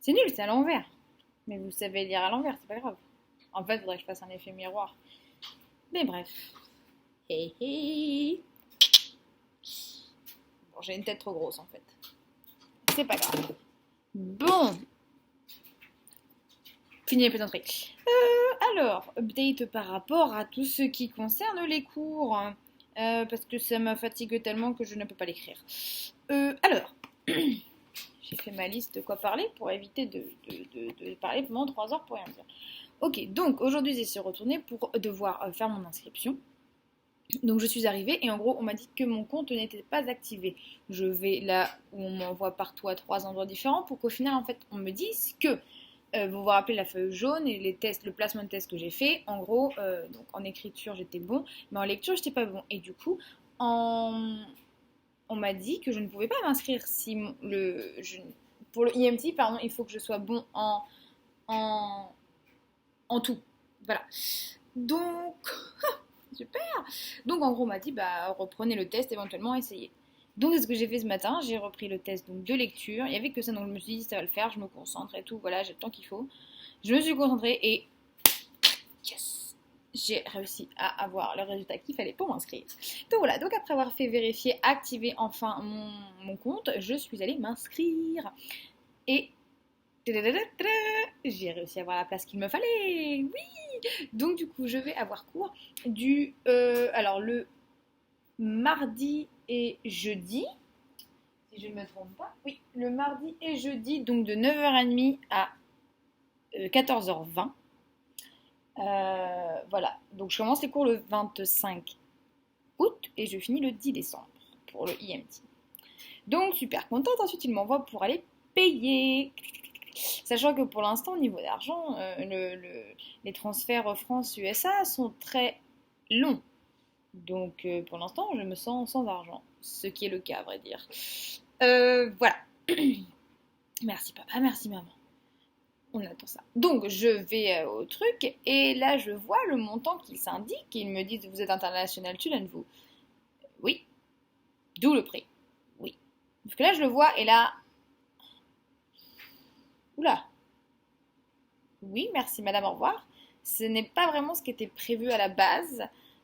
C'est nul, c'est à l'envers. Mais vous savez lire à l'envers, c'est pas grave. En fait, il faudrait que je fasse un effet miroir. Mais bref. Hé hé. Bon, j'ai une tête trop grosse en fait. C'est pas grave. Bon, fini les plaisanteries. Alors, update par rapport à tout ce qui concerne les cours. Parce que ça me fatigue tellement que je ne peux pas l'écrire. Alors, j'ai fait ma liste de quoi parler pour éviter de parler pendant 3 heures pour rien dire. Ok, donc aujourd'hui j'ai suis retournée pour devoir faire mon inscription. Donc je suis arrivée et en gros on m'a dit que mon compte n'était pas activé. Je vais là où on m'envoie partout à 3 endroits différents pour qu'au final en fait on me dise que vous vous rappelez la feuille jaune et les tests, le placement de test que j'ai fait. En gros, donc en écriture j'étais bon, mais en lecture j'étais pas bon. Et du coup, on m'a dit que je ne pouvais pas m'inscrire si pour le IMT, pardon, il faut que je sois bon en, en tout. Voilà. Donc, super. Donc en gros, on m'a dit, bah reprenez le test, éventuellement essayez. Donc c'est ce que j'ai fait ce matin, j'ai repris le test donc, de lecture. Il y avait que ça, donc je me suis dit, ça va le faire, je me concentre et tout, voilà, j'ai le temps qu'il faut. Je me suis concentrée et yes, j'ai réussi à avoir le résultat qu'il fallait pour m'inscrire. Donc voilà, donc après avoir fait vérifier, activer enfin mon compte, je suis allée m'inscrire. Et j'ai réussi à avoir la place qu'il me fallait. Oui. Donc du coup, je vais avoir cours alors le mardi et jeudi, si je ne me trompe pas. Oui, le mardi et jeudi, donc de 9h30 à 14h20. Voilà, donc je commence les cours le 25 août et je finis le 10 décembre pour le IMT. Donc super contente, ensuite il m'envoie pour aller payer. Sachant que pour l'instant, au niveau d'argent, les transferts France-USA sont très longs. Donc pour l'instant, je me sens sans argent. Ce qui est le cas, à vrai dire. Voilà. Merci papa, merci maman. On attend ça. Donc je vais au truc et là je vois le montant qui s'indique et ils me disent vous êtes international student vous. Oui. D'où le prix. Oui. Parce que là je le vois et là. Oula. Oui, merci madame, au revoir. Ce n'est pas vraiment ce qui était prévu à la base.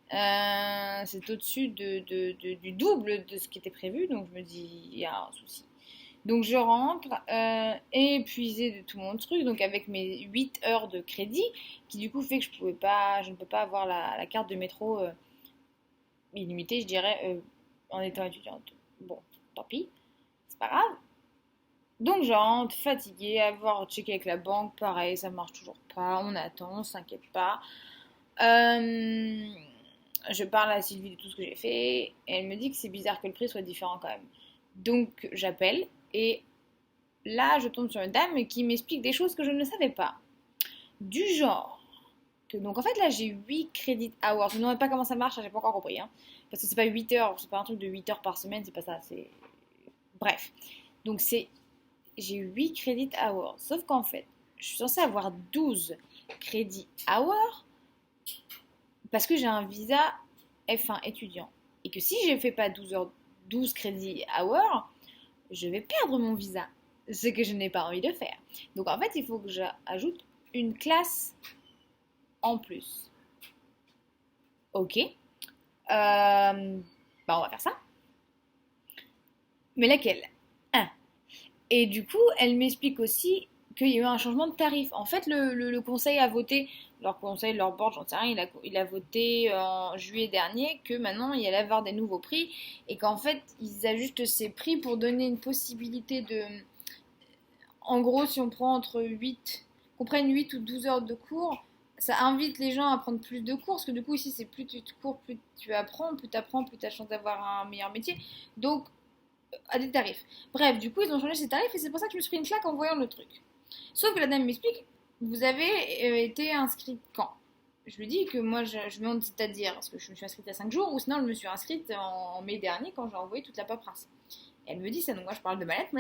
C'est au-dessus du double de ce qui était prévu, donc je me dis, il y a un souci. Donc je rentre, épuisée de tout mon truc, donc avec mes 8 heures de crédit, qui du coup fait que je ne peux pas avoir la carte de métro illimitée, je dirais, en étant étudiante. Bon, tant pis, c'est pas grave. Donc je rentre fatiguée, avoir checké avec la banque, pareil, ça marche toujours pas, on attend, on s'inquiète pas. Euh, je parle à Sylvie de tout ce que j'ai fait, et elle me dit que c'est bizarre que le prix soit différent quand même. Donc j'appelle, et là je tombe sur une dame qui m'explique des choses que je ne savais pas. Du genre, que donc en fait là j'ai 8 crédits hours, je ne me demande pas comment ça marche, j'ai pas encore compris. Hein, parce que c'est pas 8 heures, c'est pas un truc de 8 heures par semaine, c'est pas ça, c'est... Bref. Donc j'ai 8 crédits hours. Sauf qu'en fait, je suis censée avoir 12 crédits hours parce que j'ai un visa F1 étudiant. Et que si je ne fais pas 12 crédits hours, je vais perdre mon visa. Ce que je n'ai pas envie de faire. Donc en fait, il faut que j'ajoute une classe en plus. Ok. Bah on va faire ça. Mais laquelle? Un. Et du coup, elle m'explique aussi qu'il y a eu un changement de tarif. En fait, le conseil a voté, leur conseil, leur board, j'en sais rien, il a voté en juillet dernier que maintenant il y allait avoir des nouveaux prix et qu'en fait ils ajustent ces prix pour donner une possibilité de. En gros, si on prend entre 8, qu'on prenne 8 ou 12 heures de cours, ça invite les gens à prendre plus de cours, parce que du coup ici c'est plus tu cours, plus tu apprends, plus tu apprends, plus tu as chance d'avoir un meilleur métier. Donc à des tarifs. Bref, du coup, ils ont changé ces tarifs et c'est pour ça que je me suis pris une claque en voyant le truc. Sauf que la dame m'explique, vous avez été inscrite quand? Je lui dis que moi, je me demande c'est-à-dire, parce que je me suis inscrite il y a 5 jours, ou sinon je me suis inscrite en mai dernier quand j'ai envoyé toute la paperasse. Et elle me dit ça, donc moi je parle de ma lettre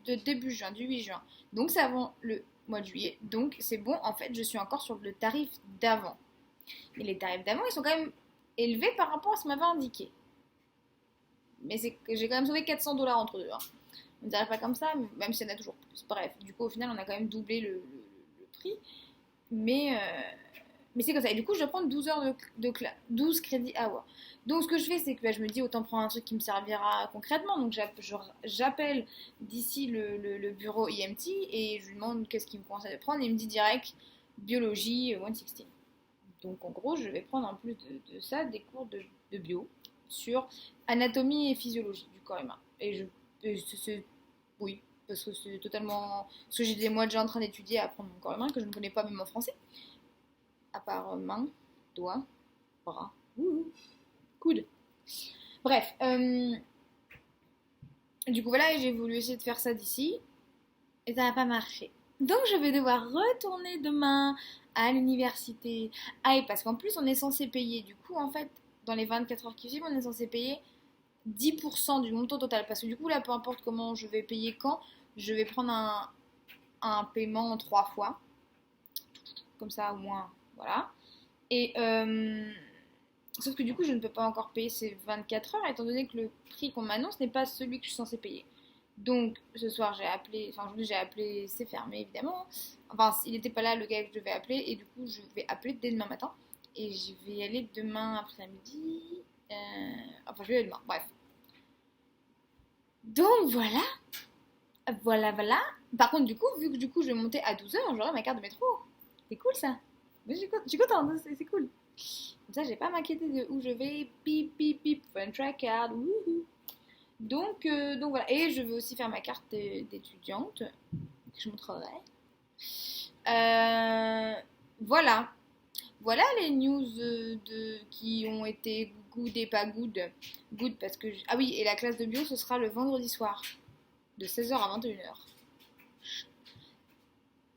de début juin, du 8 juin. Donc c'est avant le mois de juillet, donc c'est bon, en fait, je suis encore sur le tarif d'avant. Et les tarifs d'avant, ils sont quand même élevés par rapport à ce qu'on m'avait indiqué. Mais c'est que j'ai quand même sauvé 400 $ entre deux. Hein. on ne dirait pas comme ça, même s'il y en a toujours plus. Bref, du coup, au final, on a quand même doublé le prix. Mais, mais c'est comme ça. Et du coup, je dois prendre 12 heures de classe, 12 crédits hours. Donc, ce que je fais, c'est que je me dis, autant prendre un truc qui me servira concrètement. Donc, j'appelle d'ici le bureau IMT et je lui demande qu'est-ce qu'il me conseille de prendre. Et il me dit direct biologie 116. Donc, en gros, je vais prendre en plus de ça des cours de bio sur anatomie et physiologie du corps humain. Oui, parce que c'est totalement. Parce que j'ai des mois déjà en train d'étudier à apprendre mon corps humain que je ne connais pas même en français. À part main, doigt, bras, coude. Bref, du coup voilà, j'ai voulu essayer de faire ça d'ici et ça n'a pas marché. Donc je vais devoir retourner demain à l'université. Ah, et parce qu'en plus on est censé payer, du coup en fait, dans les 24 heures qui suivent, on est censé payer 10% du montant total. Parce que du coup là, peu importe comment je vais payer quand, je vais prendre un paiement en 3 fois. Comme ça au moins, voilà. Et sauf que du coup, je ne peux pas encore payer ces 24 heures, étant donné que le prix qu'on m'annonce n'est pas celui que je suis censée payer. Donc, ce soir, aujourd'hui, j'ai appelé, c'est fermé évidemment. Enfin, il n'était pas là, le gars que je devais appeler, et du coup, je vais appeler dès demain matin. Et je vais y aller demain après-midi. Enfin, je vais y aller demain, bref. Donc, voilà. Voilà. Par contre, du coup, vu que du coup, je vais monter à 12 heures, j'aurai ma carte de métro. C'est cool ça. Mais je suis contente, c'est cool. Comme ça, j'ai pas à m'inquiéter de où je vais. Pip, pip, pip, fun track card. Wouhou. Donc voilà. Et je veux aussi faire ma carte d'étudiante. Que je montrerai. Voilà. Voilà les news qui ont été good et pas good. Good parce que. Ah oui, et la classe de bio, ce sera le vendredi soir. De 16 heures à 21 heures.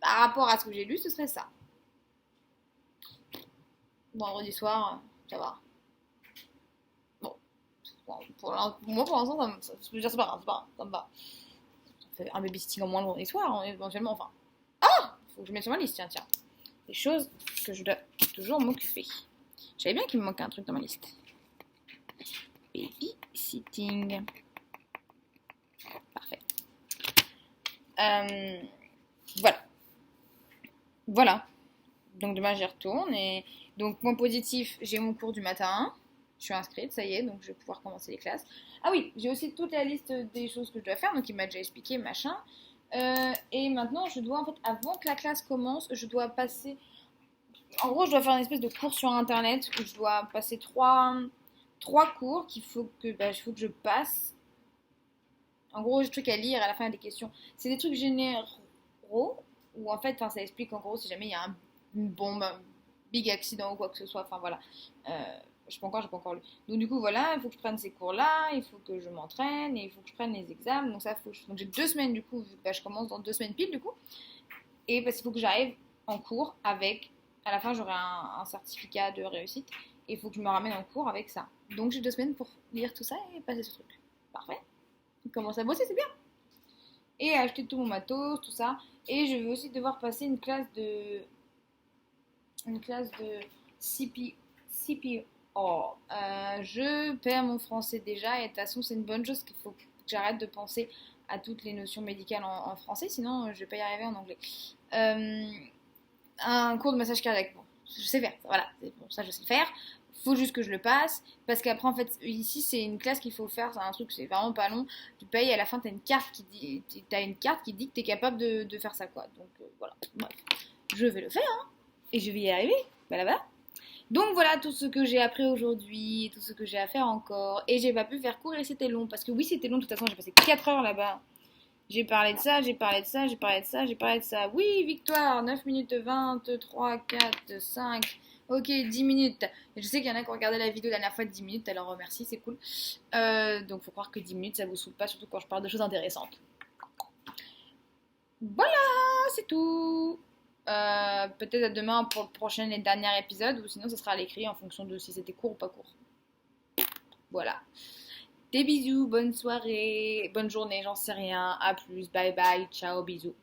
Par rapport à ce que j'ai lu, ce serait ça. Vendredi soir, ça va. Bon, moi, pour l'instant, je veux dire, c'est pas grave, ça me va. Ça fait un babysitting en moins le vendredi soir, éventuellement, enfin. Ah, faut que je mette sur ma liste, tiens. Des choses que je dois toujours m'occuper. Je savais bien qu'il me manquait un truc dans ma liste. Babysitting. Parfait. Voilà. Voilà. Donc demain, j'y retourne. Et donc, point positif, j'ai mon cours du matin. Je suis inscrite, ça y est, donc je vais pouvoir commencer les classes. Ah oui, j'ai aussi toute la liste des choses que je dois faire, donc il m'a déjà expliqué, machin. Et maintenant, je dois, en fait, avant que la classe commence, je dois passer. En gros, je dois faire une espèce de cours sur internet où je dois passer trois cours qu'il faut que, faut que je passe. En gros, j'ai des trucs à lire, à la fin, il y a des questions. C'est des trucs généraux où, en fait, ça explique en gros si jamais il y a une bombe, un big accident ou quoi que ce soit. Enfin, voilà. J'ai pas encore lu. Donc du coup voilà, il faut que je prenne ces cours-là, il faut que je m'entraîne et il faut que je prenne les examens. Donc ça donc j'ai 2 semaines du coup, je commence dans 2 semaines pile du coup. Et parce qu'il faut que j'arrive en cours avec, à la fin j'aurai un certificat de réussite et il faut que je me ramène en cours avec ça. Donc j'ai 2 semaines pour lire tout ça et passer ce truc. Parfait. Je commence à bosser, c'est bien. Et acheter tout mon matos, tout ça. Et je vais aussi devoir passer une classe de CP. Oh, je perds mon français déjà et de toute façon c'est une bonne chose qu'il faut que j'arrête de penser à toutes les notions médicales en français, sinon je vais pas y arriver en anglais. Un cours de massage cardiaque, bon, je sais faire, voilà, bon, ça je sais le faire. Faut juste que je le passe, parce qu'après en fait ici c'est une classe qu'il faut faire, c'est un truc, c'est vraiment pas long. Tu payes et à la fin t'as une carte qui dit, que t'es capable de faire ça quoi. Donc voilà, bref, je vais le faire hein, et je vais y arriver. Voilà. Donc voilà tout ce que j'ai appris aujourd'hui, tout ce que j'ai à faire encore. Et j'ai pas pu faire court et c'était long. Parce que oui, c'était long, de toute façon, j'ai passé 4 heures là-bas. J'ai parlé de ça, j'ai parlé de ça, j'ai parlé de ça, j'ai parlé de ça. Oui, victoire, 9 minutes 23, 4, 5. Ok, 10 minutes. Je sais qu'il y en a qui ont regardé la vidéo la dernière fois de 10 minutes, alors merci, c'est cool. Donc faut croire que 10 minutes, ça vous saoule pas, surtout quand je parle de choses intéressantes. Voilà, c'est tout. Peut-être à demain pour le prochain et dernier épisode, ou sinon ce sera à l'écrit en fonction de si c'était court ou pas court. Voilà. Des bisous, bonne soirée, bonne journée, j'en sais rien. À plus, bye bye, ciao, bisous.